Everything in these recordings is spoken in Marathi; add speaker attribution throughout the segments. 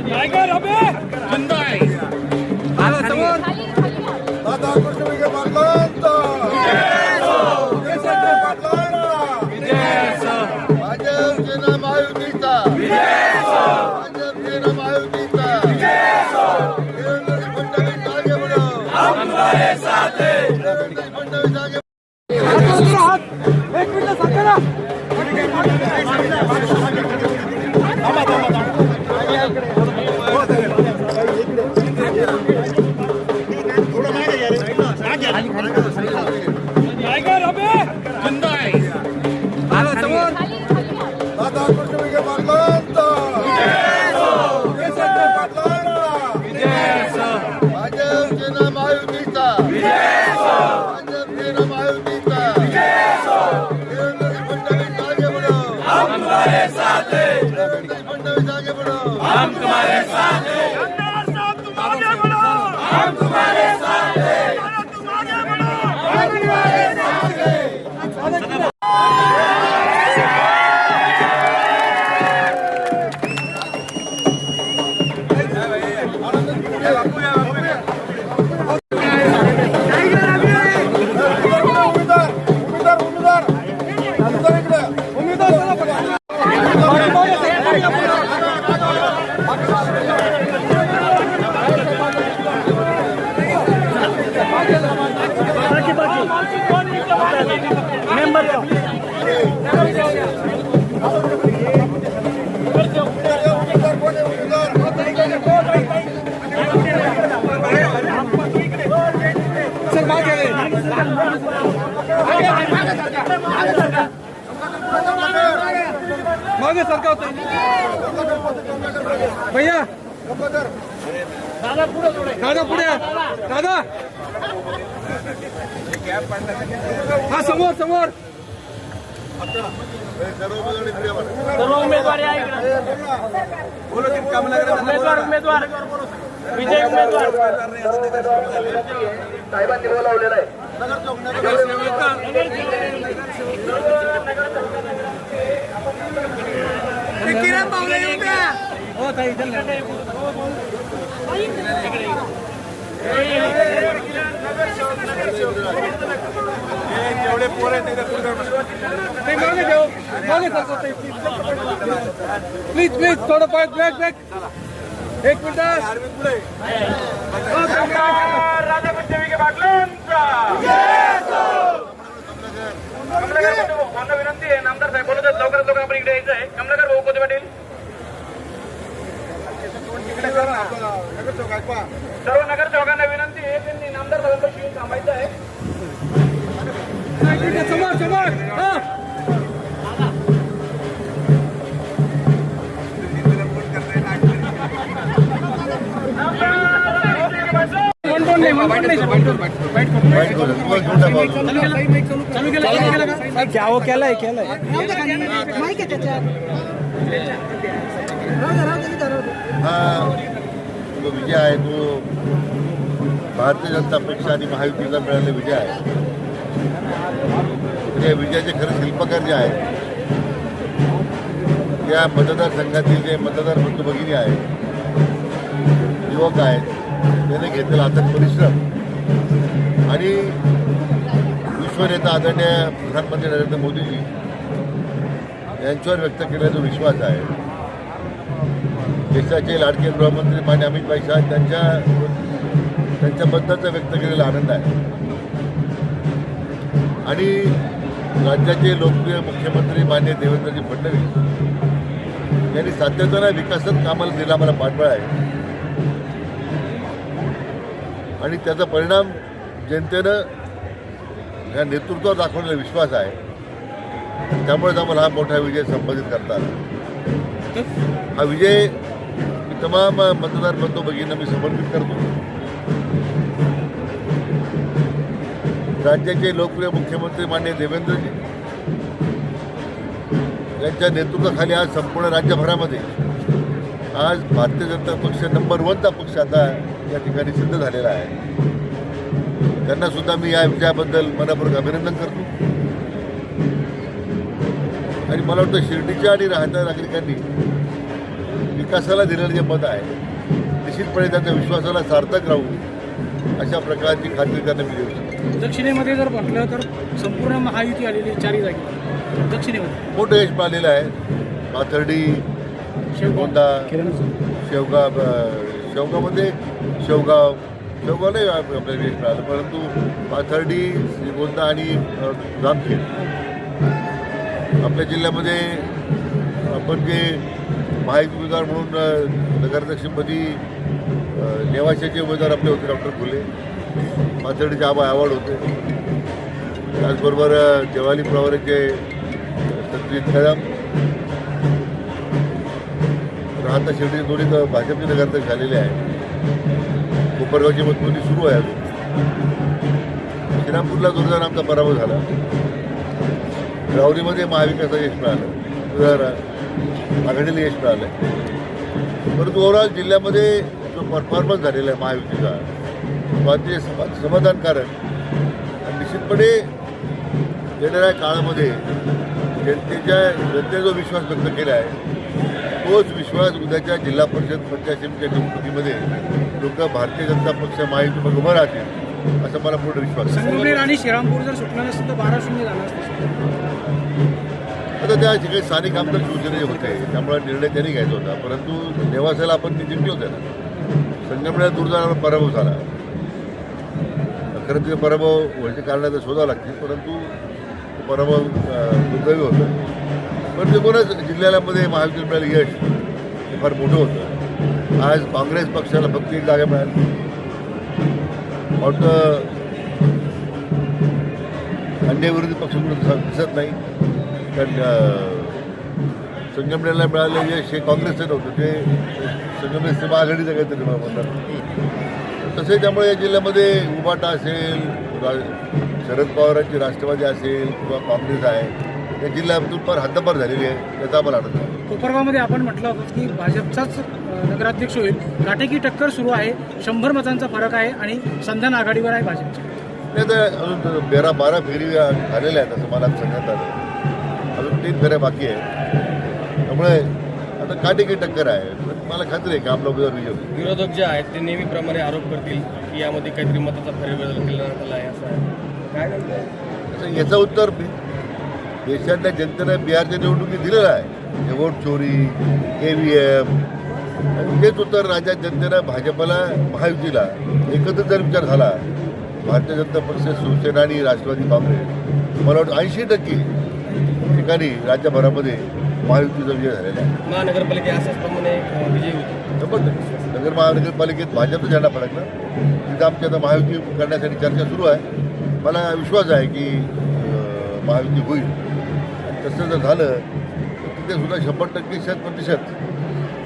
Speaker 1: टायगर अबे जिंदा आहे आला समोर
Speaker 2: दादा कृष्ण विखे पाटलांचा भाजप सेना महायुतीचा भाजप सेना महायुतीचा देवेंद्र फडणवीस आगे बढ़ो हम तुम्हारे साथ हैं देवेंद्र फडणवीस आगे
Speaker 1: एक मिनिट सांगा टायगर अबे जिंदा आहे आला समोर
Speaker 2: दादा कृष्ण विखे पाटलांचा भाजप सेना महायुतीचा भाजप सेना महायुतीचा देवेंद्र फडणवीस आगे बढ़ो हम तुम्हारे साथ हैं देवेंद्र फडणवीस आगे बढ़ो हम तुम्हारे साथ हैं
Speaker 1: तुम आगे बढ़ो
Speaker 2: हम तुम्हारे साथ हैं
Speaker 1: तुम आगे बढ़ो
Speaker 2: हम तुम्हारे साथ हैं
Speaker 1: मागे सरका भैया दादा पुढे दादा हा समोर
Speaker 3: सर्व उमेदवार या इकडे उमेदवार विजय उमेदवार
Speaker 2: साहेबांनी बोलावलेलं आहे
Speaker 1: किरण पावले येऊन द्या हो ताई
Speaker 2: जेवढे पोर आहेत
Speaker 1: ते मागे जाऊ मागे सरको प्लीज थोडं बॅक एक मिनिट
Speaker 3: राजा कृष्ण विखे पाटलांचा कमलाकर विनंती आहे नामदार साहेब बोलत आहेत लवकरात लवकर आपण इकडे यायचं आहे कमलाकर भाऊ कोते पाटील सर्व नगर चौकांना विनंती आहे त्यांनी नामदार साहेबांपाशी येऊन थांबायचं आहे
Speaker 1: समोर क्या वो केलाय
Speaker 2: हा जो विजय आहे तो भारतीय जनता पक्ष आणि महायुतीला मिळालेला विजय आहे. या विजयाचे खरे शिल्पकार जे आहेत त्या मतदारसंघातील जे मतदार बंधू भगिनी आहेत, युवक आहेत, त्याने घेतलेला अथक परिश्रम आणि विश्वनेता आदरणीय प्रधानमंत्री नरेंद्र मोदीजी यांच्यावर व्यक्त केलेला जो विश्वास आहे, देशाचे लाडके गृहमंत्री मान्य अमित भाई शाह त्यांच्याबद्दलचा व्यक्त केलेला आनंद आहे आणि राज्याचे लोकप्रिय मुख्यमंत्री मान्य देवेंद्रजी फडणवीस यांनी सातत्यानं विकासात कामाला दिला मला पाठबळ आहे आणि त्याचा परिणाम जनतेनं या नेतृत्वावर दाखवलेला विश्वास आहे. त्यामुळेच आम्हाला हा मोठा विजय संपादित करता आला. हा विजय मी तमाम मतदार बंधू भगिनींना मी समर्पित करतो. राज्याचे लोकप्रिय मुख्यमंत्री माननीय देवेंद्रजी यांच्या नेतृत्वाखाली आज संपूर्ण राज्यभरामध्ये आज भारतीय जनता पक्ष नंबर 1चा पक्ष आता या ठिकाणी सिद्ध झालेला आहे. त्यांना सुद्धा मी या विजयाबद्दल मनपूर्वक अभिनंदन करतो आणि मला वाटतं शिर्डीच्या आणि राहत्या नागरिकांनी विकासाला दिलेलं जे मत आहे निश्चितपणे त्याच्या विश्वासाला सार्थक राहू अशा प्रकारची खात्री त्यांना मिळू शकते.
Speaker 4: दक्षिणेमध्ये जर म्हटलं तर संपूर्ण महायुती आलेली 4 जागी दक्षिणेमध्ये
Speaker 2: मोठं यश मिळालेलं आहे. पाथर्डी, श्रीगोंदा, शेवगावमध्ये शेवगाव नाही आपल्याला यश मिळालं, परंतु पाथर्डी, श्रीगोंदा आणि जामखेड आपल्या जिल्ह्यामध्ये आपण जे महायुती उमेदवार म्हणून नगर दक्षिणमध्ये नेवाशाचे उमेदवार आपले होते डॉक्टर फुले, पाथर्डीचे आबा अवॉर्ड होते, त्याचबरोबर देवाली प्रवरेचे सत्यजित कदम, राहता शेवटी दोन्ही भाजपचे नगराध्यक्ष झालेले आहे. कोपरगावची मतमोजणी सुरू आहे अजून. श्रीरामपूरला जोरदार आमचा पराभव झाला. राहुरीमध्ये महाविकासाचं यश मिळालं, आघाडीला यश मिळालं आहे. परंतु ओव्हरऑल जिल्ह्यामध्ये जो परफॉर्मन्स झालेला आहे महायुतीचा तो अतिशय समाधानकारक आणि निश्चितपणे येणाऱ्या काळामध्ये जनतेने जो विश्वास व्यक्त केला आहे तोच विश्वास उद्याच्या जिल्हा परिषद पंचायत समितीच्या निवडणुकीमध्ये लोक भारतीय जनता पक्ष महायुतीमध्ये उभं राहतील असं मला पूर्ण विश्वास आहे.
Speaker 4: संगमनेर आणि श्रीरामपूर जर सुटलं नसतं तर 12-0 झालं असतं.
Speaker 2: आता त्या ठिकाणी स्थानिक आमदार शिवसेनेचे होते त्यामुळे निर्णय त्यांनी घ्यायचा होता, परंतु नेवासाला आपण ते जिंकलो होते ना. संगमनेर दुर्दैवाने पराभव झाला. खरं ते पराभव व्हायचे कारण तर शोधावं लागतील, परंतु पराभव दुर्दैवी होतं. पण एकूणच जिल्ह्यामध्ये महायुतीला मिळालं यश हे फार मोठं होतं. आज काँग्रेस पक्षाला फक्त 1 जागा मिळाली. वाटतं अन्य विरोधी पक्ष दिसत नाही, कारण संगमनेरला मिळालेलं यश हे काँग्रेसचं नव्हतं, ते संगमनेरचं महाआघाडीचं काहीतरी म्हणतात. तसे त्यामुळे या जिल्ह्यामध्ये उबाटा असेल, शरद पवारांची राष्ट्रवादी असेल किंवा काँग्रेस आहे या जिल्ह्यातून फार हद्दपार झालेली आहे याचा आम्हाला आनंद आहे.
Speaker 4: कोपरगावमध्ये आपण म्हटलं होतं की भाजपचाच नगराध्यक्ष होईल. काटेकी टक्कर सुरू आहे. 100 मतांचा फरक आहे आणि संधान आघाडीवर आहे भाजपची.
Speaker 2: नाही तर अजून 12 फेरी झालेल्या आहेत असं मला सांगण्यात आलं. अजून 3 फेऱ्या बाकी आहेत. त्यामुळे आता काटेकी टक्कर आहे. मला खात्री आहे की आपला उमेदवार विजय होईल.
Speaker 1: विरोधक जे आहेत ते नेहमीप्रमाणे आरोप करतील की यामध्ये काहीतरी मताचा फेरबदल केला आहे असं आहे. काय म्हणतात
Speaker 2: याचं उत्तर देशातल्या जनतेनं बिहारच्या निवडणुकीत दिलेलं आहे. वोट चोरी, EVM, तेच उत्तर राज्यात जनतेनं भाजपला महायुतीला एकत्र जर विचार झाला भारतीय जनता पक्ष, शिवसेना आणि राष्ट्रवादी काँग्रेस मला वाटतं 80% ठिकाणी राज्यभरामध्ये महायुतीचा विजय झालेला आहे.
Speaker 1: महानगरपालिका अशाचप्रमाणे विजय होतो.
Speaker 2: जबरदस्त. महानगरपालिकेत भाजपचा झेंडा फडकला. तिथं आमची आता महायुती करण्यासाठी चर्चा सुरू आहे. मला विश्वास आहे की महायुती होईल. तसं जर झालं तर तिथे सुद्धा 100% 100%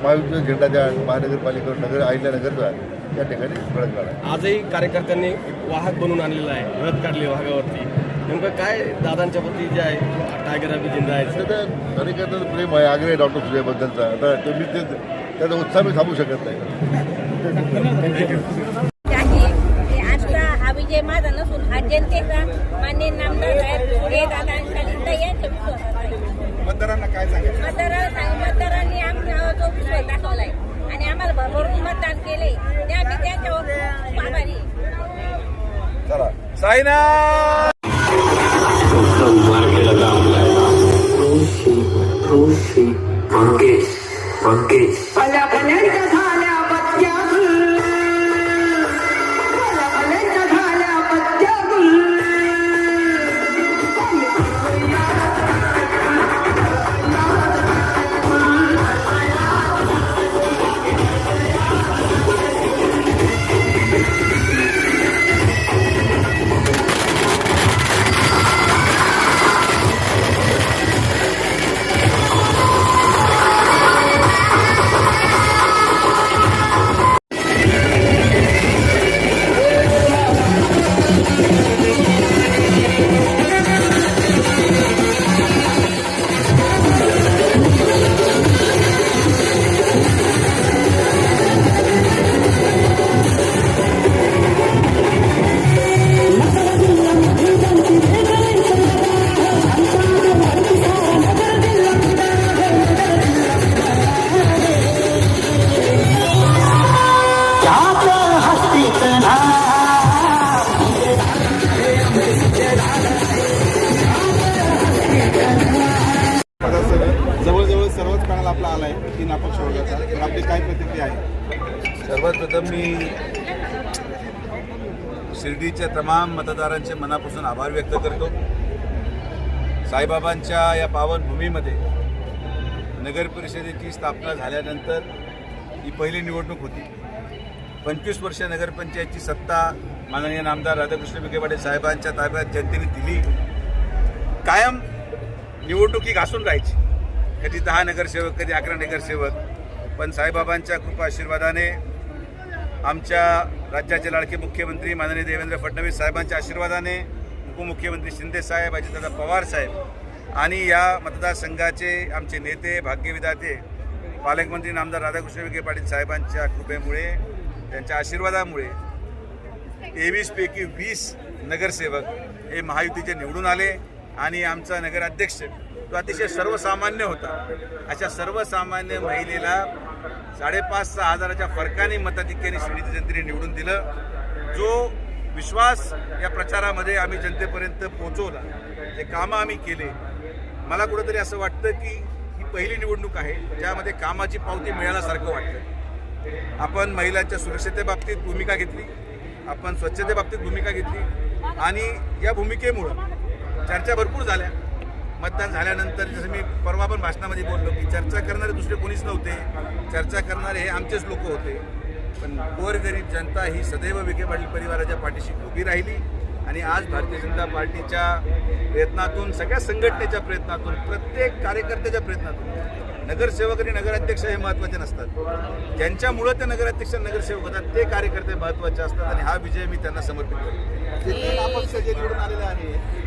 Speaker 2: महायुतीचा झेंडा त्या महानगरपालिकेवर अहिल्यानगरचा त्या ठिकाणी फडकला आहे.
Speaker 1: आजही कार्यकर्त्यांनी वाहक बनवून आणलेला आहे, रथ काढले वाघावरती. नेमकं काय दादांच्या प्रती जे आहे टायगर अभि जिंदा आहे
Speaker 2: तर कार्यकर्त्याचं प्रेम आहे, आग्रह डॉक्टर सुजयबद्दलचा. आता तुम्ही ते त्याचा उत्साह मी थांबू शकत नाही.
Speaker 5: आजचा हा विजय माझा नसून हा जनतेचा मान्य नामदार साहेब हे दादा यांच्या विश्वासाचा आहे.
Speaker 3: मतदारांना काय सांगायचं?
Speaker 5: मतदारांनी आमचा जो विश्वास दाखवलाय आणि आम्हाला भरभरून मतदान केले ते आम्ही त्यांच्यावर खूप आभारी आहे.
Speaker 2: चला
Speaker 3: साईना
Speaker 6: आपली काय प्रतिक्रिया आहे?
Speaker 7: सर्वात प्रथम मी शिर्डीच्या तमाम मतदारांचे मनापासून आभार व्यक्त करतो. साईबाबांच्या या पावनभूमीमध्ये नगर परिषदेची स्थापना झाल्यानंतर ही पहिली निवडणूक होती. 25 वर्ष नगरपंचायतची सत्ता माननीय नामदार राधाकृष्ण विखे पाटील साहेबांच्या ताब्यात जनतेने दिली. कायम निवडणुकी घासून राहायची, कधी 10 नगरसेवक, कधी 11 नगरसेवक. पण साईबाबांच्या कृपा आशीर्वादाने, आमच्या राज्याचे लाडके मुख्यमंत्री माननीय देवेंद्र फडणवीस साहेबांच्या आशीर्वादाने, उपमुख्यमंत्री शिंदे साहेब, अजितदादा पवार साहेब आणि या मतदारसंघाचे आमचे नेते, भाग्यविधाते, पालकमंत्री नामदार राधाकृष्ण विखे पाटील साहेबांच्या कृपेमुळे, त्यांच्या आशीर्वादामुळे 23 पैकी 20 नगरसेवक हे महायुतीचे निवडून आले. आणि आमचा नगराध्यक्ष तो अतिशय सर्वसामान्य होता. अशा सर्वसामान्य महिलेला 5,500 हजाराच्या फरकाने मताधिक्याने शिर्डीच्या जनतेने निवडून दिलं. जो विश्वास या प्रचारामध्ये आम्ही जनतेपर्यंत पोहोचवला, जे कामं आम्ही केले, मला कुठंतरी असं वाटतं की ही पहिली निवडणूक आहे ज्यामध्ये कामाची पावती मिळाल्यासारखं वाटतं. आपण महिलांच्या सुरक्षतेबाबतीत भूमिका घेतली, आपण स्वच्छतेबाबतीत भूमिका घेतली आणि या भूमिकेमुळं चर्चा भरपूर झाल्या. मतदान झाल्यानंतर जसं मी परवा पण भाषणामध्ये बोललो की चर्चा करणारे दुसरे कोणीच नव्हते, चर्चा करणारे हे आमचेच लोक होते. पण गोरगरीब जनता ही सदैव विखे पाटील परिवाराच्या पाठीशी उभी राहिली. आणि आज भारतीय जनता पार्टीच्या प्रयत्नातून, सगळ्या संघटनेच्या प्रयत्नातून, प्रत्येक कार्यकर्त्याच्या प्रयत्नातून नगरसेवक आणि नगराध्यक्ष हे महत्त्वाचे नसतात. ज्यांच्यामुळं ते नगराध्यक्ष नगरसेवक होतात ते कार्यकर्ते महत्त्वाचे असतात. आणि हा विजय मी त्यांना समर्पित करतो.
Speaker 6: अपक्ष जे निवडून आलेले आहे